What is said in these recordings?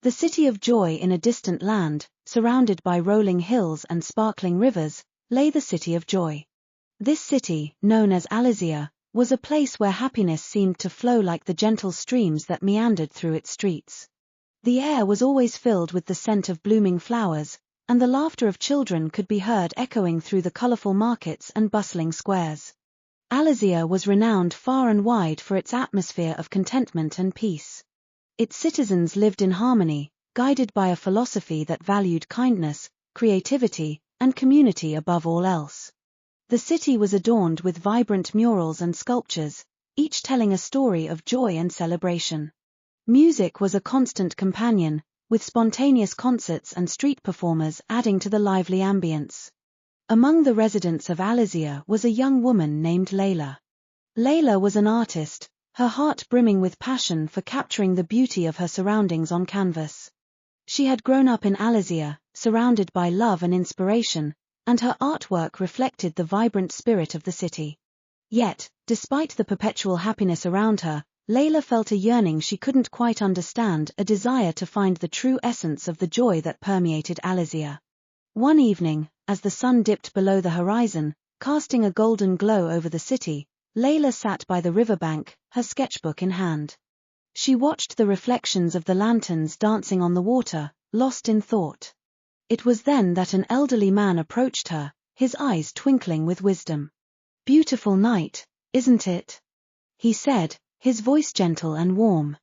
The city of joy in a distant land, surrounded by rolling hills and sparkling rivers, lay the city of joy. This city, known as Elysia, was a place where happiness seemed to flow like the gentle streams that meandered through its streets. The air was always filled with the scent of blooming flowers, and the laughter of children could be heard echoing through the colorful markets and bustling squares. Elysia was renowned far and wide for its atmosphere of contentment and peace. Its citizens lived in harmony, guided by a philosophy that valued kindness, creativity, and community above all else. The city was adorned with vibrant murals and sculptures, each telling a story of joy and celebration. Music was a constant companion, with spontaneous concerts and street performers adding to the lively ambience. Among the residents of Elysia was a young woman named Leila. Leila was an artist, her heart brimming with passion for capturing the beauty of her surroundings on canvas. She had grown up in Elysia, surrounded by love and inspiration, and her artwork reflected the vibrant spirit of the city. Yet, despite the perpetual happiness around her, Leila felt a yearning she couldn't quite understand, a desire to find the true essence of the joy that permeated Elysia. One evening, as the sun dipped below the horizon, casting a golden glow over the city, Leila sat by the riverbank, her sketchbook in hand. She watched the reflections of the lanterns dancing on the water, lost in thought. It was then that an elderly man approached her, his eyes twinkling with wisdom. "Beautiful night, isn't it?" he said, his voice gentle and warm.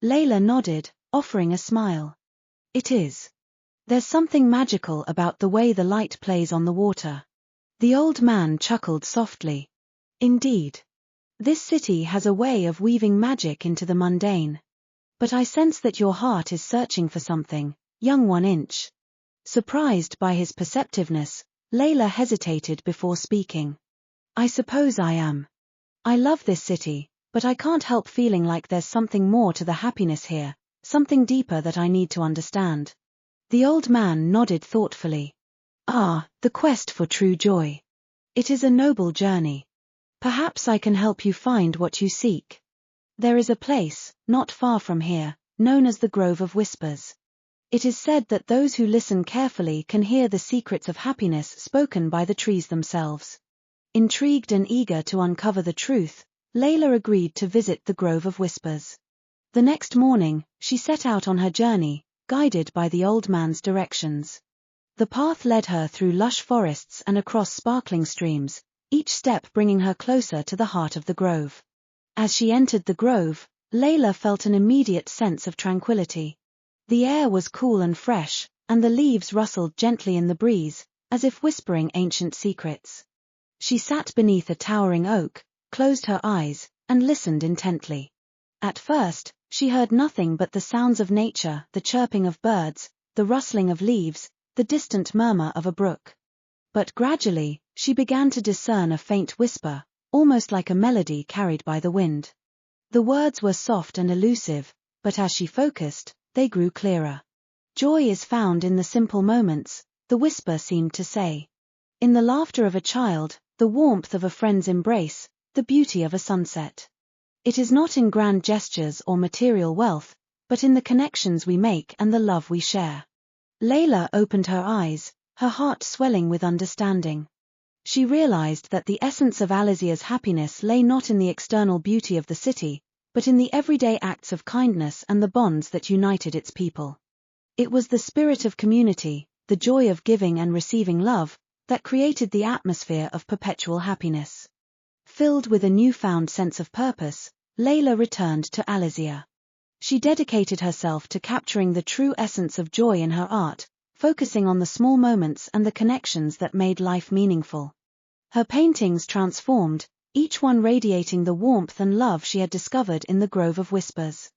Leila nodded, offering a smile. "It is. There's something magical about the way the light plays on the water." The old man chuckled softly. "Indeed. This city has a way of weaving magic into the mundane. But I sense that your heart is searching for something, young one-inch." Surprised by his perceptiveness, Leila hesitated before speaking. "I suppose I am. I love this city, but I can't help feeling like there's something more to the happiness here, something deeper that I need to understand." The old man nodded thoughtfully. "Ah, the quest for true joy. It is a noble journey. Perhaps I can help you find what you seek. There is a place, not far from here, known as the Grove of Whispers. It is said that those who listen carefully can hear the secrets of happiness spoken by the trees themselves." Intrigued and eager to uncover the truth, Leila agreed to visit the Grove of Whispers. The next morning, she set out on her journey, guided by the old man's directions. The path led her through lush forests and across sparkling streams, each step bringing her closer to the heart of the grove. As she entered the grove, Leila felt an immediate sense of tranquility. The air was cool and fresh, and the leaves rustled gently in the breeze, as if whispering ancient secrets. She sat beneath a towering oak, closed her eyes, and listened intently. At first, she heard nothing but the sounds of nature, the chirping of birds, the rustling of leaves, the distant murmur of a brook. But gradually, she began to discern a faint whisper, almost like a melody carried by the wind. The words were soft and elusive, but as she focused, they grew clearer. "Joy is found in the simple moments," the whisper seemed to say. "In the laughter of a child, the warmth of a friend's embrace, the beauty of a sunset. It is not in grand gestures or material wealth, but in the connections we make and the love we share." Leila opened her eyes, her heart swelling with understanding. She realized that the essence of Elysia's happiness lay not in the external beauty of the city, but in the everyday acts of kindness and the bonds that united its people. It was the spirit of community, the joy of giving and receiving love, that created the atmosphere of perpetual happiness. Filled with a newfound sense of purpose, Leila returned to Elysia. She dedicated herself to capturing the true essence of joy in her art, focusing on the small moments and the connections that made life meaningful. Her paintings transformed, each one radiating the warmth and love she had discovered in the Grove of Whispers.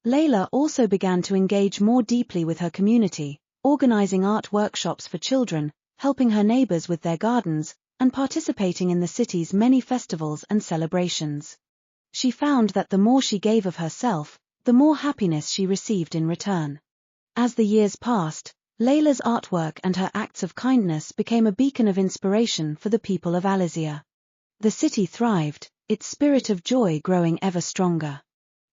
Leila also began to engage more deeply with her community, organizing art workshops for children, helping her neighbors with their gardens, and participating in the city's many festivals and celebrations. She found that the more she gave of herself, the more happiness she received in return. As the years passed, Leila's artwork and her acts of kindness became a beacon of inspiration for the people of Elysia. The city thrived, its spirit of joy growing ever stronger.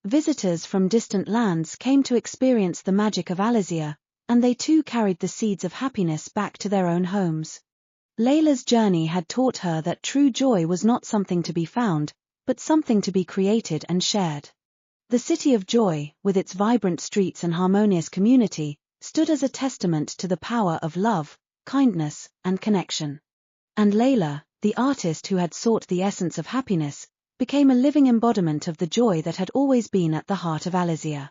Visitors from distant lands came to experience the magic of Elysia, and they too carried the seeds of happiness back to their own homes. Leila's journey had taught her that true joy was not something to be found, but something to be created and shared. The City of Joy, with its vibrant streets and harmonious community, stood as a testament to the power of love, kindness, and connection. And Leila, the artist who had sought the essence of happiness, became a living embodiment of the joy that had always been at the heart of Elysia.